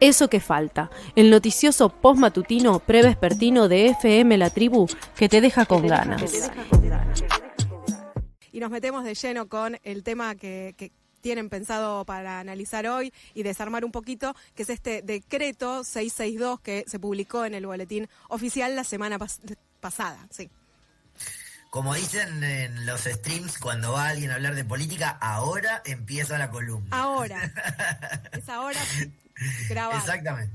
Eso que falta, el noticioso postmatutino prevespertino de FM La Tribu que te deja con ganas. Y nos metemos de lleno con el tema que tienen pensado para analizar hoy y desarmar un poquito, que es este decreto 662 que se publicó en el boletín oficial la semana pasada. Sí. Como dicen en los streams, cuando va alguien a hablar de política, ahora empieza la columna. Ahora. Es ahora grabar. Exactamente.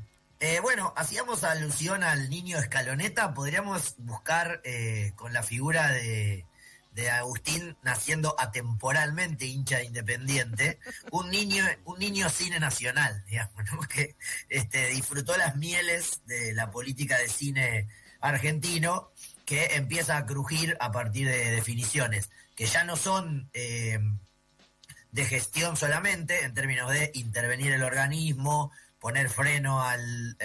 Bueno, hacíamos alusión al niño escaloneta. Podríamos buscar con la figura de Agustín naciendo atemporalmente hincha de Independiente, un niño cine nacional, digamos, ¿no? Que disfrutó las mieles de la política de cine argentino, que empieza a crujir a partir de definiciones que ya no son de gestión solamente, en términos de intervenir el organismo, poner freno al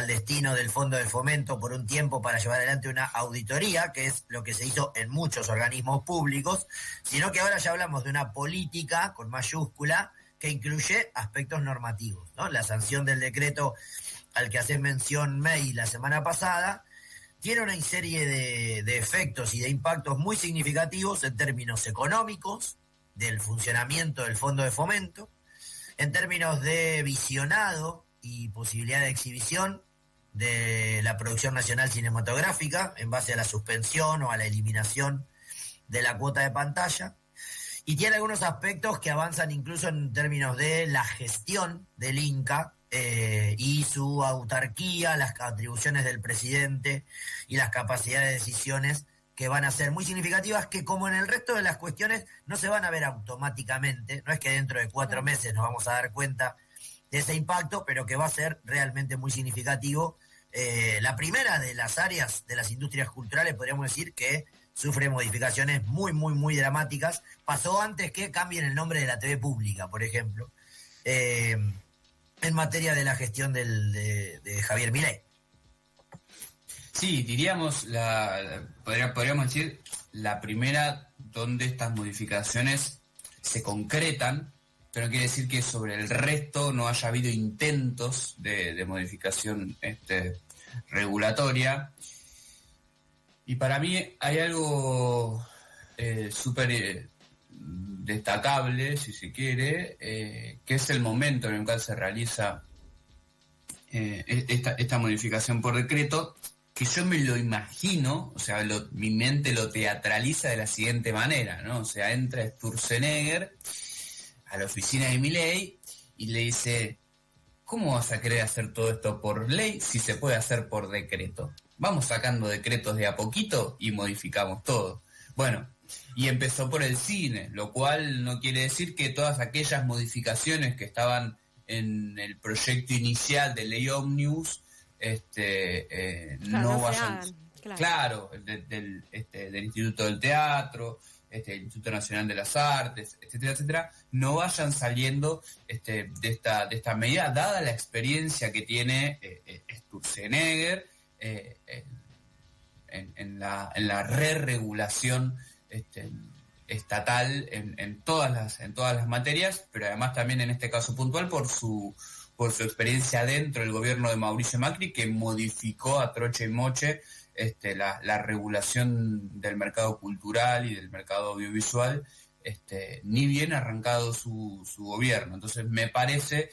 destino del Fondo de Fomento por un tiempo para llevar adelante una auditoría, que es lo que se hizo en muchos organismos públicos, sino que ahora ya hablamos de una política con mayúscula que incluye aspectos normativos, ¿no? La sanción del decreto al que haces mención, May, la semana pasada, tiene una serie de efectos y de impactos muy significativos en términos económicos, del funcionamiento del Fondo de Fomento, en términos de visionado y posibilidad de exhibición de la producción nacional cinematográfica en base a la suspensión o a la eliminación de la cuota de pantalla, y tiene algunos aspectos que avanzan incluso en términos de la gestión del Inca y su autarquía, las atribuciones del presidente y las capacidades de decisiones que van a ser muy significativas, que como en el resto de las cuestiones no se van a ver automáticamente, no es que dentro de 4 meses nos vamos a dar cuenta de ese impacto, pero que va a ser realmente muy significativo. La primera de las áreas de las industrias culturales, podríamos decir, que sufre modificaciones muy, muy, muy dramáticas. Pasó antes que cambien el nombre de la TV pública, por ejemplo, en materia de la gestión de Javier Milei. Sí, diríamos, podríamos decir, la primera donde estas modificaciones se concretan, pero no quiere decir que sobre el resto no haya habido intentos de modificación regulatoria. Y para mí hay algo súper destacable, si se quiere, que es el momento en el cual se realiza esta modificación por decreto, que yo me lo imagino, o sea, mi mente lo teatraliza de la siguiente manera, ¿no? O sea, entra Sturzenegger a la oficina de Milei y le dice: ¿cómo vas a querer hacer todo esto por ley si se puede hacer por decreto? Vamos sacando decretos de a poquito y modificamos todo. Bueno, y empezó por el cine, lo cual no quiere decir que todas aquellas modificaciones que estaban en el proyecto inicial de ley Omnibus no vayan... Claro, del Instituto del Teatro, el Instituto Nacional de las Artes, etcétera, etcétera, no vayan saliendo de esta medida, dada la experiencia que tiene Sturzenegger en la re-regulación estatal en todas las materias, pero además también en este caso puntual por su experiencia dentro del gobierno de Mauricio Macri, que modificó a troche y moche la regulación del mercado cultural y del mercado audiovisual, ni bien arrancado su gobierno. Entonces me parece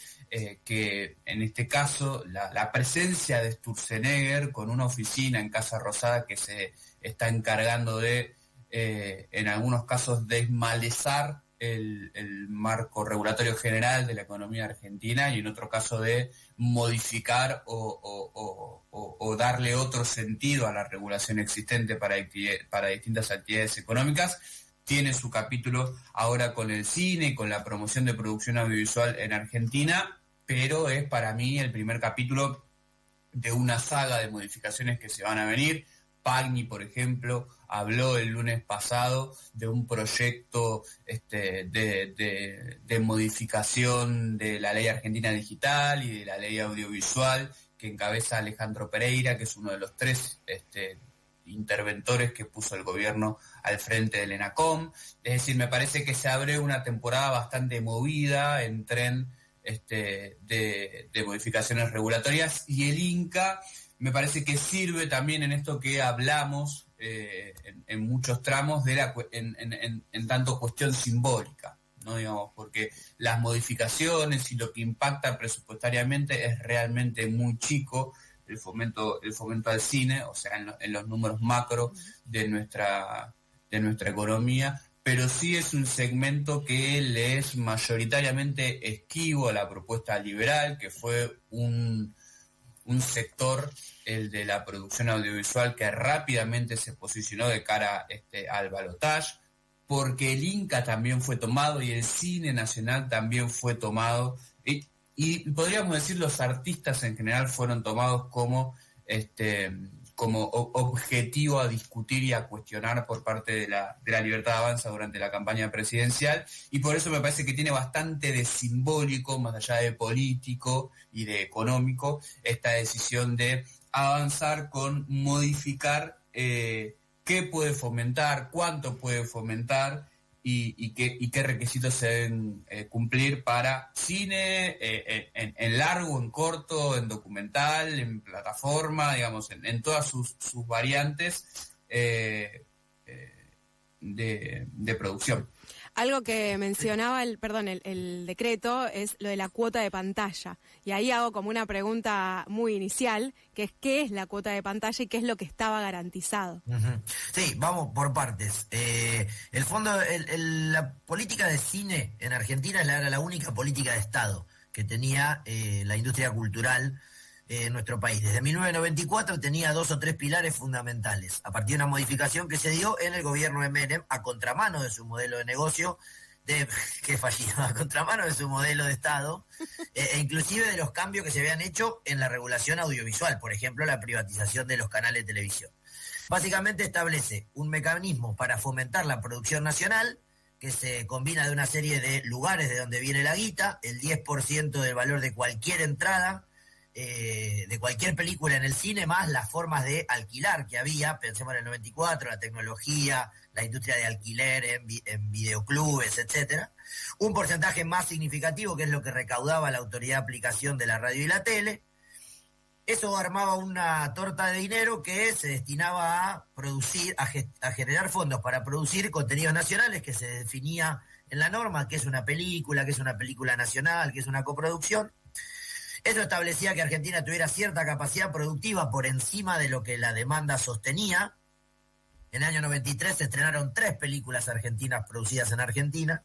que en este caso la presencia de Sturzenegger con una oficina en Casa Rosada que se está encargando de, en algunos casos, desmalezar el marco regulatorio general de la economía argentina, y en otro caso de modificar o darle otro sentido a la regulación existente para distintas actividades económicas, tiene su capítulo ahora con el cine, con la promoción de producción audiovisual en Argentina, pero es para mí el primer capítulo de una saga de modificaciones que se van a venir. Pagni, por ejemplo, habló el lunes pasado de un proyecto de modificación de la ley argentina digital y de la ley audiovisual que encabeza Alejandro Pereira, que es uno de los 3 interventores que puso el gobierno al frente del ENACOM. Es decir, me parece que se abre una temporada bastante movida en tren de modificaciones regulatorias, y el Inca me parece que sirve también en esto que hablamos en muchos tramos en tanto cuestión simbólica, ¿no? Digamos, porque las modificaciones y lo que impacta presupuestariamente es realmente muy chico el fomento al cine, o sea, en los números macro de nuestra economía, pero sí es un segmento que le es mayoritariamente esquivo a la propuesta liberal, que fue un sector, el de la producción audiovisual, que rápidamente se posicionó de cara al balotaje, porque el Inca también fue tomado y el cine nacional también fue tomado, y podríamos decir los artistas en general fueron tomados como objetivo a discutir y a cuestionar por parte de la Libertad Avanza durante la campaña presidencial, y por eso me parece que tiene bastante de simbólico, más allá de político y de económico, esta decisión de avanzar con modificar qué puede fomentar, cuánto puede fomentar y qué requisitos se deben cumplir para cine, en largo, en corto, en documental, en plataforma, digamos, en todas sus variantes de producción. Algo que mencionaba el decreto es lo de la cuota de pantalla. Y ahí hago como una pregunta muy inicial, que es ¿qué es la cuota de pantalla y qué es lo que estaba garantizado? Uh-huh. Sí, vamos por partes. El fondo, la política de cine en Argentina era la única política de Estado que tenía la industria cultural en nuestro país. Desde 1994 tenía 2 o 3 pilares fundamentales, a partir de una modificación que se dio en el gobierno de Menem, a contramano de su modelo de negocio, que fallido, a contramano de su modelo de Estado, e inclusive de los cambios que se habían hecho en la regulación audiovisual, por ejemplo, la privatización de los canales de televisión. Básicamente establece un mecanismo para fomentar la producción nacional, que se combina de una serie de lugares de donde viene la guita, el 10% del valor de cualquier entrada, de cualquier película en el cine, más las formas de alquilar que había, pensemos en el 94, la tecnología, la industria de alquiler en videoclubes, etcétera. Un porcentaje más significativo, que es lo que recaudaba la autoridad de aplicación de la radio y la tele. Eso armaba una torta de dinero que se destinaba a producir, a generar fondos para producir contenidos nacionales, que se definía en la norma, que es una película nacional, que es una coproducción. Eso establecía que Argentina tuviera cierta capacidad productiva por encima de lo que la demanda sostenía. En el año 93 se estrenaron 3 películas argentinas producidas en Argentina.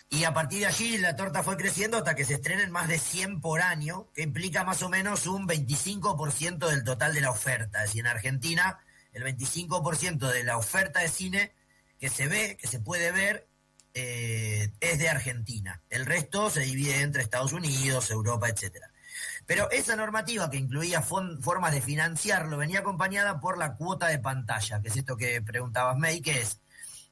Y a partir de allí la torta fue creciendo hasta que se estrenen más de 100 por año, que implica más o menos un 25% del total de la oferta. Es decir, en Argentina el 25% de la oferta de cine que se ve, que se puede ver, es de Argentina. El resto se divide entre Estados Unidos, Europa, etcétera. Pero esa normativa, que incluía formas de financiarlo, venía acompañada por la cuota de pantalla, que es esto que preguntabas, May, que es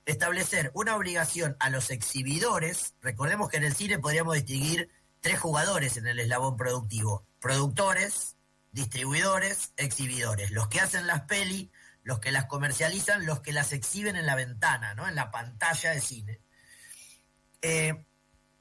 establecer una obligación a los exhibidores. Recordemos que en el cine podríamos distinguir 3 jugadores en el eslabón productivo: productores, distribuidores, exhibidores. Los que hacen las pelis, los que las comercializan, los que las exhiben en la ventana, ¿no? En la pantalla de cine.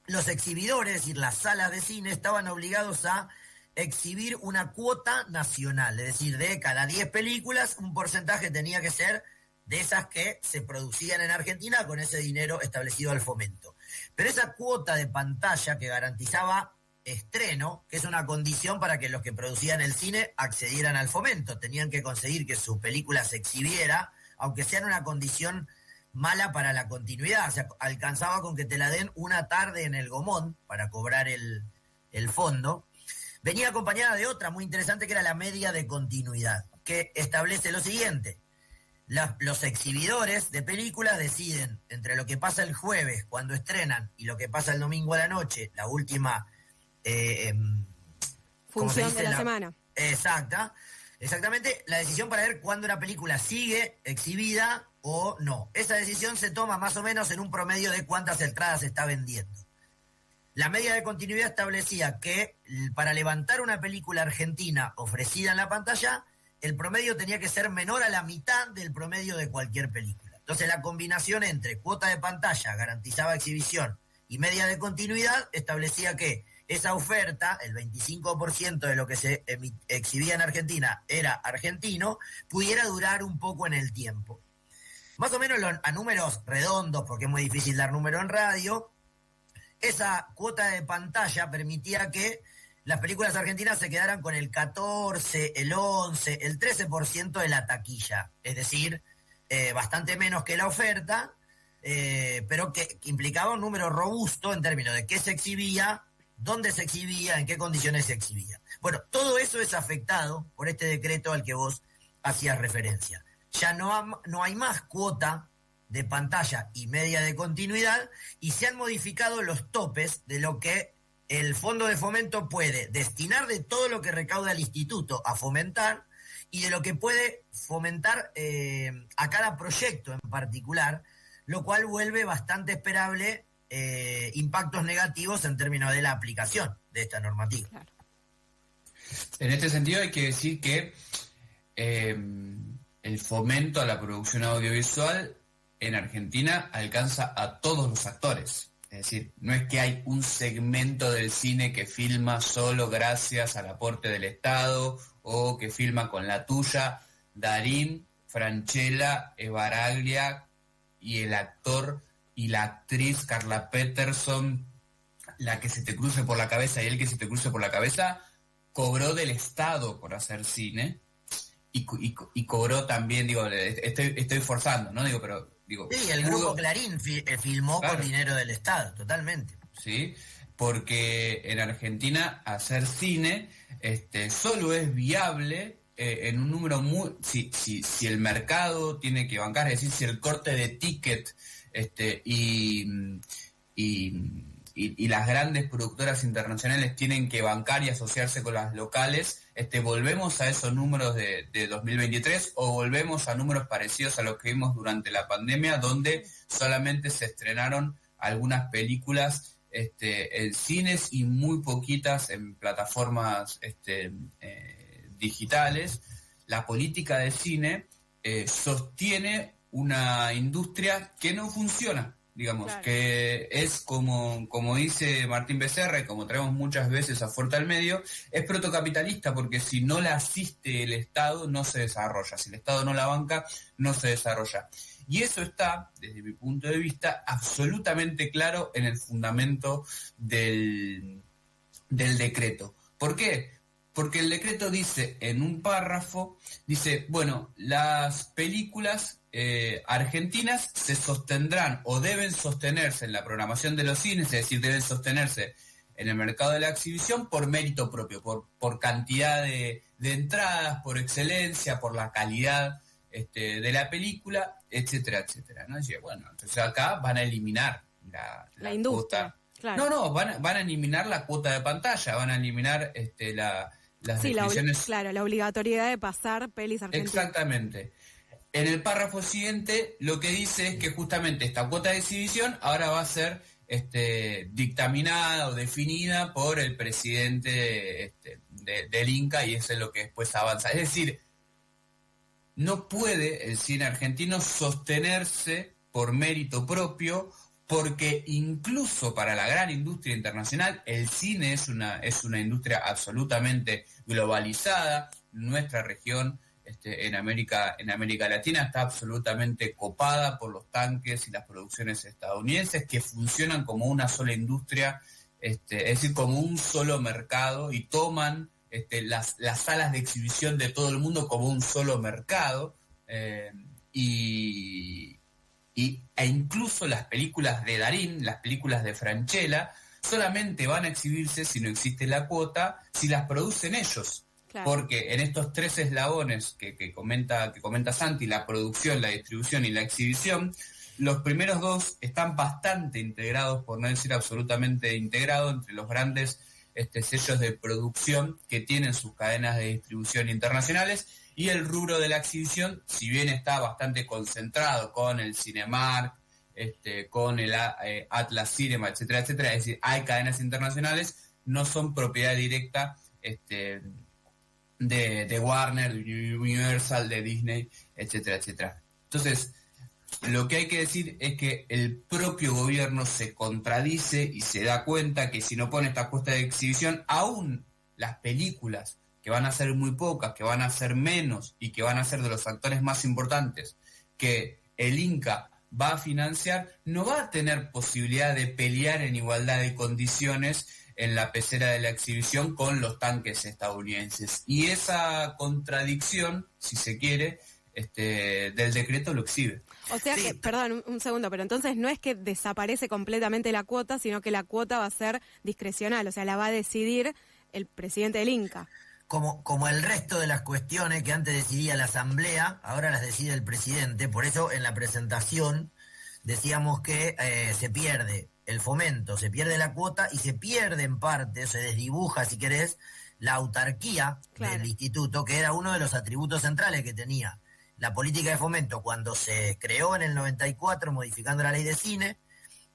Los exhibidores, es decir, las salas de cine, estaban obligados a exhibir una cuota nacional, es decir, de cada 10 películas, un porcentaje tenía que ser de esas que se producían en Argentina con ese dinero establecido al fomento. Pero esa cuota de pantalla que garantizaba estreno, que es una condición para que los que producían el cine accedieran al fomento, tenían que conseguir que su película se exhibiera, aunque sea en una condición mala para la continuidad. O sea, alcanzaba con que te la den una tarde en el Gomón para cobrar el fondo. Venía acompañada de otra muy interesante, que era la media de continuidad, que establece lo siguiente: los exhibidores de películas deciden entre lo que pasa el jueves cuando estrenan y lo que pasa el domingo a la noche, la última función de la semana. Exactamente, la decisión para ver cuándo una película sigue exhibida o no. Esa decisión se toma más o menos en un promedio de cuántas entradas se está vendiendo. La media de continuidad establecía que para levantar una película argentina ofrecida en la pantalla, el promedio tenía que ser menor a la mitad del promedio de cualquier película. Entonces la combinación entre cuota de pantalla, garantizaba exhibición, y media de continuidad establecía que esa oferta, el 25% de lo que se exhibía en Argentina era argentino, pudiera durar un poco en el tiempo. Más o menos a números redondos, porque es muy difícil dar número en radio, esa cuota de pantalla permitía que las películas argentinas se quedaran con el 14, el 11, el 13% de la taquilla, es decir, bastante menos que la oferta, pero que implicaba un número robusto en términos de qué se exhibía, dónde se exhibía, en qué condiciones se exhibía. Bueno, todo eso es afectado por este decreto al que vos hacías referencia. Ya no hay más cuota de pantalla y media de continuidad y se han modificado los topes de lo que el Fondo de Fomento puede destinar de todo lo que recauda el instituto a fomentar y de lo que puede fomentar a cada proyecto en particular, lo cual vuelve bastante esperable impactos negativos en términos de la aplicación de esta normativa. Claro. En este sentido hay que decir que el fomento a la producción audiovisual en Argentina alcanza a todos los actores. Es decir, no es que hay un segmento del cine que filma solo gracias al aporte del Estado o que filma con la tuya. Darín, Franchella, Evaraglia y el actor y la actriz Carla Peterson, la que se te cruce por la cabeza y el que se te cruce por la cabeza, cobró del Estado por hacer cine y cobró también, digo, estoy forzando, ¿no? Digo, pero digo, sí, el grupo Clarín filmó claro, con dinero del Estado, totalmente. Sí, porque en Argentina hacer cine solo es viable en un número muy... Si el mercado tiene que bancar, es decir, si el corte de ticket y las grandes productoras internacionales tienen que bancar y asociarse con las locales, volvemos a esos números de 2023 o volvemos a números parecidos a los que vimos durante la pandemia, donde solamente se estrenaron algunas películas en cines y muy poquitas en plataformas digitales. La política de cine sostiene una industria que no funciona, digamos, claro, que es como dice Martín Becerra y como traemos muchas veces a Fuerte al Medio, es protocapitalista, porque si no la asiste el Estado no se desarrolla, si el Estado no la banca no se desarrolla. Y eso está, desde mi punto de vista, absolutamente claro en el fundamento del decreto. ¿Por qué? Porque el decreto dice en un párrafo, dice, bueno, las películas argentinas se sostendrán o deben sostenerse en la programación de los cines, es decir, deben sostenerse en el mercado de la exhibición por mérito propio, por cantidad de entradas, por excelencia, por la calidad de la película, etcétera, etcétera, ¿no? Decía, bueno, entonces acá van a eliminar la industria. Cuota. Claro. No, van a eliminar la cuota de pantalla, van a eliminar las definiciones. La obligatoriedad de pasar pelis argentinas. Exactamente. En el párrafo siguiente lo que dice es que justamente esta cuota de exhibición ahora va a ser dictaminada o definida por el presidente del Inca, y eso es lo que después avanza. Es decir, no puede el cine argentino sostenerse por mérito propio, porque incluso para la gran industria internacional el cine es una industria absolutamente globalizada. Nuestra región en América Latina está absolutamente copada por los tanques y las producciones estadounidenses, que funcionan como una sola industria, es decir, como un solo mercado, y toman las salas de exhibición de todo el mundo como un solo mercado, e incluso las películas de Darín, las películas de Franchella, solamente van a exhibirse, si no existe la cuota, si las producen ellos. Claro. Porque en estos tres eslabones que comenta Santi, la producción, la distribución y la exhibición, los primeros dos están bastante integrados, por no decir absolutamente integrados, entre los grandes sellos de producción que tienen sus cadenas de distribución internacionales, y el rubro de la exhibición, si bien está bastante concentrado con el Cinemark, con el Atlas Cinema, etcétera, etcétera, es decir, hay cadenas internacionales, no son propiedad directa de Warner, de Universal, de Disney, etcétera, etcétera. Entonces, Lo que hay que decir es que el propio gobierno se contradice y se da cuenta que si no pone esta puesta de exhibición, aún las películas, que van a ser muy pocas, que van a ser menos y que van a ser de los actores más importantes que el Inca va a financiar, no va a tener posibilidad de pelear en igualdad de condiciones en la pecera de la exhibición con los tanques estadounidenses. Y esa contradicción, si se quiere, del decreto lo exhibe. O sea que, perdón, un segundo, pero entonces no es que desaparece completamente la cuota, sino que la cuota va a ser discrecional, o sea, la va a decidir el presidente del Inca. Como el resto de las cuestiones que antes decidía la Asamblea, ahora las decide el presidente. Por eso en la presentación decíamos que se pierde el fomento, se pierde la cuota y se pierde en parte, se desdibuja, si querés, la autarquía del instituto, que era uno de los atributos centrales que tenía la política de fomento cuando se creó en el 94, modificando la ley de cine,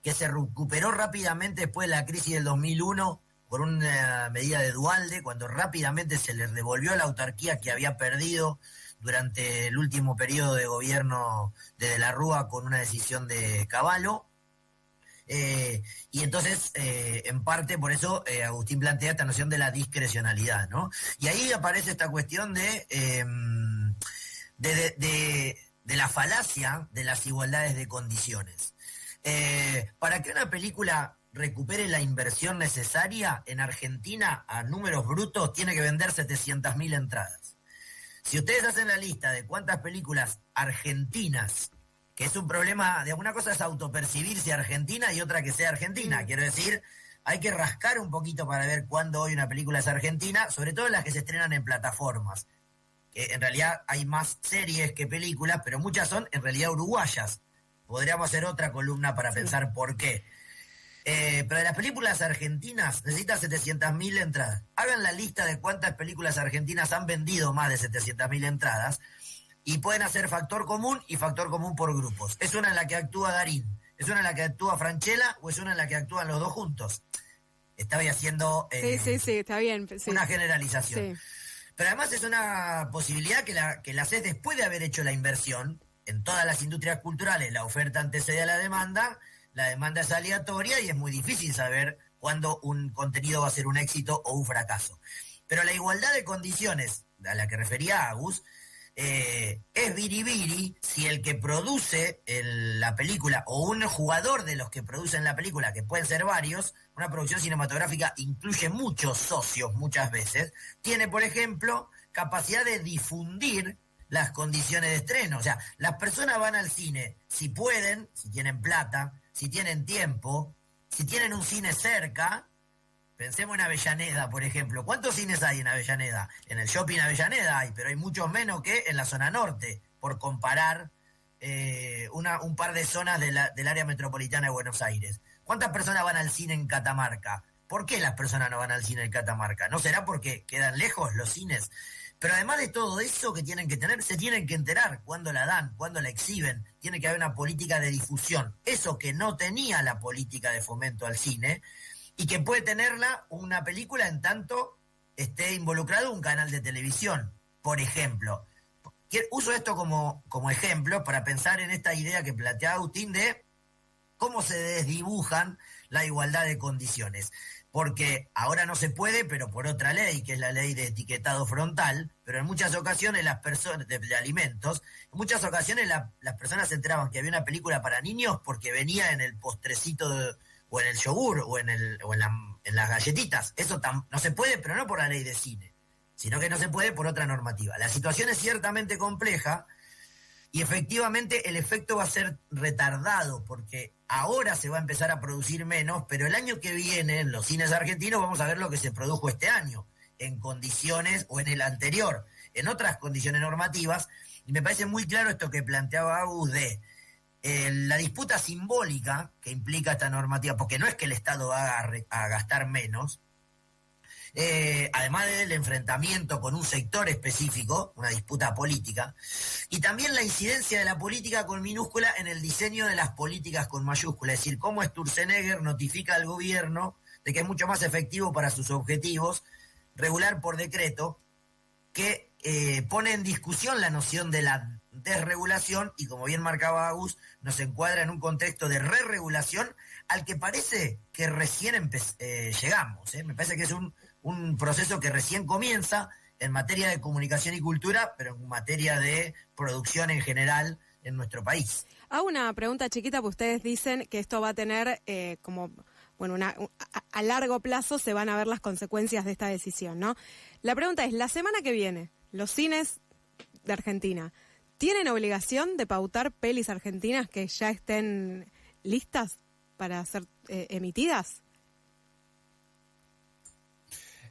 que se recuperó rápidamente después de la crisis del 2001, por una medida de Duhalde, cuando rápidamente se le devolvió la autarquía que había perdido durante el último periodo de gobierno de la Rúa con una decisión de Cavallo. Y entonces, en parte, por eso Agustín plantea esta noción de la discrecionalidad, ¿no? Y ahí aparece esta cuestión de la falacia de las igualdades de condiciones. Para que una película recupere la inversión necesaria, en Argentina, a números brutos, tiene que vender 700.000 entradas. Si ustedes hacen la lista de cuántas películas argentinas, que es un problema, de alguna cosa es autopercibirse argentina y otra que sea argentina, quiero decir, hay que rascar un poquito para ver cuándo hoy una película es argentina, sobre todo las que se estrenan en plataformas, que en realidad hay más series que películas, pero muchas son en realidad uruguayas. Podríamos hacer otra columna para pensar por qué. Pero de las películas argentinas necesitan 700.000 entradas. Hagan la lista de cuántas películas argentinas han vendido más de 700.000 entradas y pueden hacer factor común y factor común por grupos. ¿Es una en la que actúa Darín? ¿Es una en la que actúa Franchella? ¿O es una en la que actúan los dos juntos? Estaba haciendo está bien, una generalización. Sí. Pero además es una posibilidad que la haces después de haber hecho la inversión. En todas las industrias culturales la oferta antecede a la demanda es aleatoria y es muy difícil saber cuándo un contenido va a ser un éxito o un fracaso. Pero la igualdad de condiciones a la que refería Agus es biribiri si el que produce la película o un jugador de los que producen la película, que pueden ser varios, una producción cinematográfica incluye muchos socios muchas veces, tiene, por ejemplo, capacidad de difundir las condiciones de estreno. O sea, las personas van al cine si pueden, si tienen plata, si tienen tiempo, si tienen un cine cerca. Pensemos en Avellaneda, por ejemplo. ¿Cuántos cines hay en Avellaneda? En el shopping Avellaneda hay, pero hay muchos menos que en la zona norte, por comparar un par de zonas del área metropolitana de Buenos Aires. ¿Cuántas personas van al cine en Catamarca? ¿Por qué las personas no van al cine en Catamarca? ¿No será porque quedan lejos los cines? Pero además de todo eso que tienen que tener, se tienen que enterar cuándo la dan, cuándo la exhiben. Tiene que haber una política de difusión. Eso que no tenía la política de fomento al cine y que puede tenerla una película en tanto esté involucrado un canal de televisión, por ejemplo. Uso esto como ejemplo para pensar en esta idea que plantea Agustín de cómo se desdibujan la igualdad de condiciones. Porque ahora no se puede, pero por otra ley, que es la ley de etiquetado frontal, pero en muchas ocasiones las personas, de alimentos, en muchas ocasiones las personas se enteraban que había una película para niños porque venía en el postrecito o en el yogur o en las galletitas. Eso no se puede, pero no por la ley de cine, sino que no se puede por otra normativa. La situación es ciertamente compleja y efectivamente el efecto va a ser retardado porque ahora se va a empezar a producir menos, pero el año que viene en los cines argentinos vamos a ver lo que se produjo este año, en condiciones, o en el anterior, en otras condiciones normativas, y me parece muy claro esto que planteaba Agus de la disputa simbólica que implica esta normativa, porque no es que el Estado va a gastar menos, además del enfrentamiento con un sector específico, una disputa política, y también la incidencia de la política con minúscula en el diseño de las políticas con mayúscula, es decir, cómo Sturzenegger notifica al gobierno de que es mucho más efectivo para sus objetivos regular por decreto, que pone en discusión la noción de la desregulación y, como bien marcaba Agus, nos encuadra en un contexto de re-regulación al que parece que recién llegamos. Me parece que es un proceso que recién comienza en materia de comunicación y cultura, pero en materia de producción en general en nuestro país. Hago una pregunta chiquita, porque ustedes dicen que esto va a tener a largo plazo se van a ver las consecuencias de esta decisión, ¿no? La pregunta es, la semana que viene, los cines de Argentina, ¿tienen obligación de pautar pelis argentinas que ya estén listas para ser emitidas?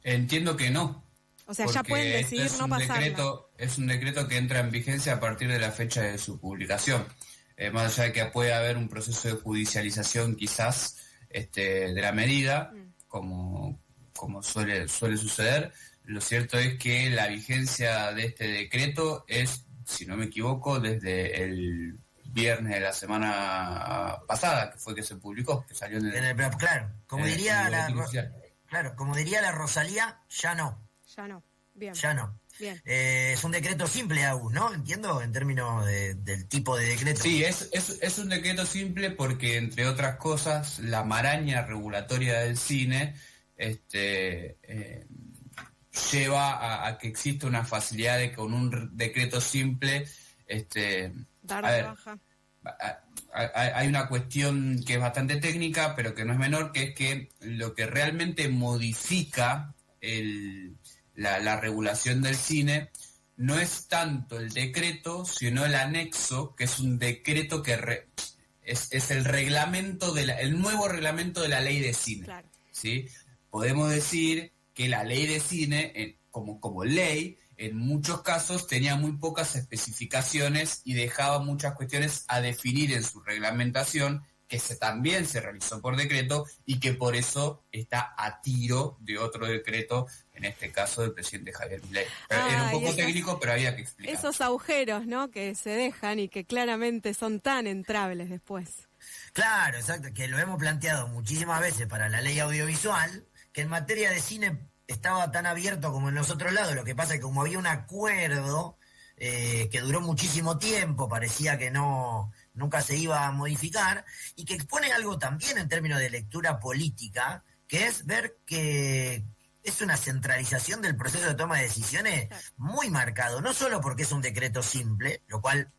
Entiendo que no. O sea, ya pueden decidir no pasarla. Es un decreto que entra en vigencia a partir de la fecha de su publicación. Más allá de que puede haber un proceso de judicialización quizás de la medida, como suele suceder, lo cierto es que la vigencia de este decreto es, si no me equivoco, desde el viernes de la semana pasada, que fue que se publicó, que salió claro, como diría la Rosalía, ya no. Ya no, bien. Ya no. Bien. Es un decreto simple, Agus, ¿no? Entiendo, en términos del tipo de decreto. Sí, es un decreto simple porque, entre otras cosas, la maraña regulatoria del cine lleva a que exista una facilidad de con un decreto simple dar de baja. Hay una cuestión que es bastante técnica, pero que no es menor, que es que lo que realmente modifica la regulación del cine no es tanto el decreto, sino el anexo, que es un decreto que es el reglamento el nuevo reglamento de la ley de cine. Claro. ¿Sí? Podemos decir que la ley de cine, como ley, en muchos casos tenía muy pocas especificaciones y dejaba muchas cuestiones a definir en su reglamentación, que también se realizó por decreto y que por eso está a tiro de otro decreto, en este caso del presidente Javier Milei. Era un poco técnico, pero había que explicar. Esos agujeros, ¿no?, que se dejan y que claramente son tan entrables después. Claro, exacto, que lo hemos planteado muchísimas veces para la ley audiovisual, que en materia de cine estaba tan abierto como en los otros lados. Lo que pasa es que como había un acuerdo que duró muchísimo tiempo, parecía que nunca se iba a modificar, y que expone algo también en términos de lectura política, que es ver que es una centralización del proceso de toma de decisiones muy marcado, no solo porque es un decreto simple, lo cual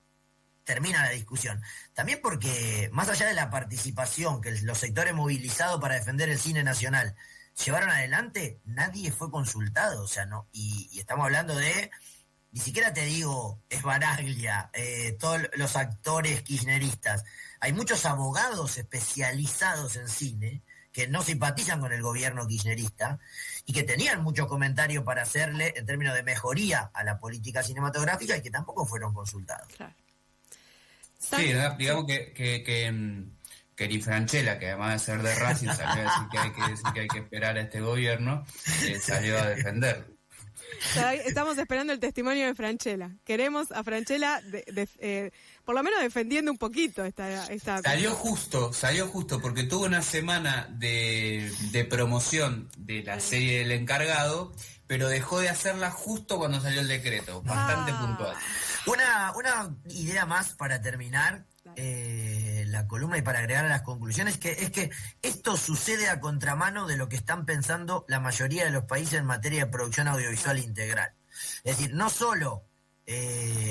termina la discusión, también porque más allá de la participación que los sectores movilizados para defender el cine nacional llevaron adelante, nadie fue consultado, o sea, no, y estamos hablando de, ni siquiera te digo, es Baraglia, todos los actores kirchneristas, hay muchos abogados especializados en cine que no simpatizan con el gobierno kirchnerista y que tenían muchos comentarios para hacerle en términos de mejoría a la política cinematográfica y que tampoco fueron consultados. Claro. Sí, digamos que ni Franchella, que además de ser de Racing salió a decir que hay que esperar a este gobierno, salió a defender. Estamos esperando el testimonio de Franchella. Queremos a Franchella por lo menos defendiendo un poquito esta Salió justo, porque tuvo una semana de promoción de la serie del encargado, pero dejó de hacerla justo cuando salió el decreto, bastante puntual. Una idea más para terminar la columna y para agregar a las conclusiones, es que esto sucede a contramano de lo que están pensando la mayoría de los países en materia de producción audiovisual integral. Es decir, no solo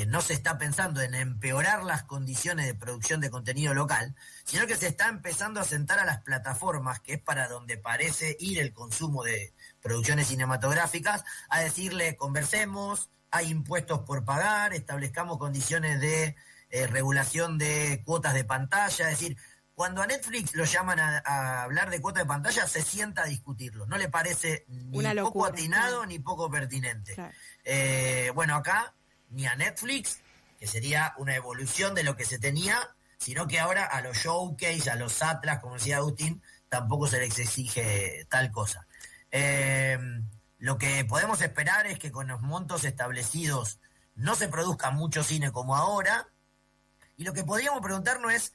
no se está pensando en empeorar las condiciones de producción de contenido local, sino que se está empezando a sentar a las plataformas, que es para donde parece ir el consumo de producciones cinematográficas, a decirle: conversemos, hay impuestos por pagar, establezcamos condiciones de regulación de cuotas de pantalla. Es decir, cuando a Netflix lo llaman a hablar de cuotas de pantalla, se sienta a discutirlo. No le parece ni poco atinado ni poco pertinente. Claro. Bueno, acá ni a Netflix, que sería una evolución de lo que se tenía, sino que ahora a los showcase, a los atlas, como decía Agustín, tampoco se les exige tal cosa. Lo que podemos esperar es que con los montos establecidos no se produzca mucho cine como ahora, y lo que podríamos preguntarnos es: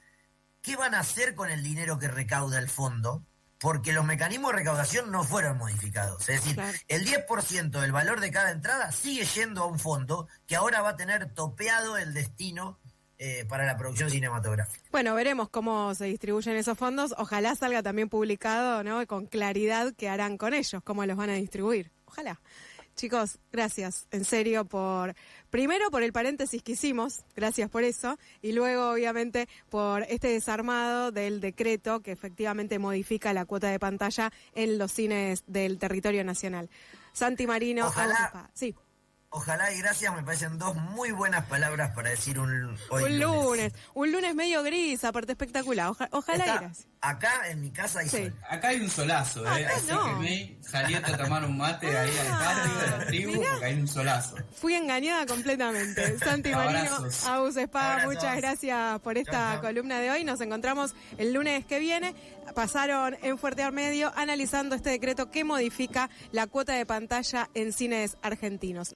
¿qué van a hacer con el dinero que recauda el fondo? porque los mecanismos de recaudación no fueron modificados. Es decir, Claro. el 10% del valor de cada entrada sigue yendo a un fondo que ahora va a tener topeado el destino para la producción cinematográfica. Bueno, veremos cómo se distribuyen esos fondos. Ojalá salga también publicado, ¿no? Con claridad qué harán con ellos, cómo los van a distribuir. Ojalá. Chicos, gracias, en serio, primero por el paréntesis que hicimos, gracias por eso, y luego, obviamente, por este desarmado del decreto que efectivamente modifica la cuota de pantalla en los cines del territorio nacional. Santi Marino, Ojalá. Sí. Ojalá y gracias, me parecen dos muy buenas palabras para decir un lunes medio gris, aparte espectacular. Ojalá y gracias. Acá en mi casa hay sol. Acá hay un solazo, así no. que me salí a tomar un mate ahí al patio de la tribu, porque hay un solazo. Fui engañada completamente. Santi Marino, Agus Spa, muchas gracias por esta columna de hoy. Nos encontramos el lunes que viene. Pasaron en Fuerte al Medio analizando este decreto que modifica la cuota de pantalla en cines argentinos.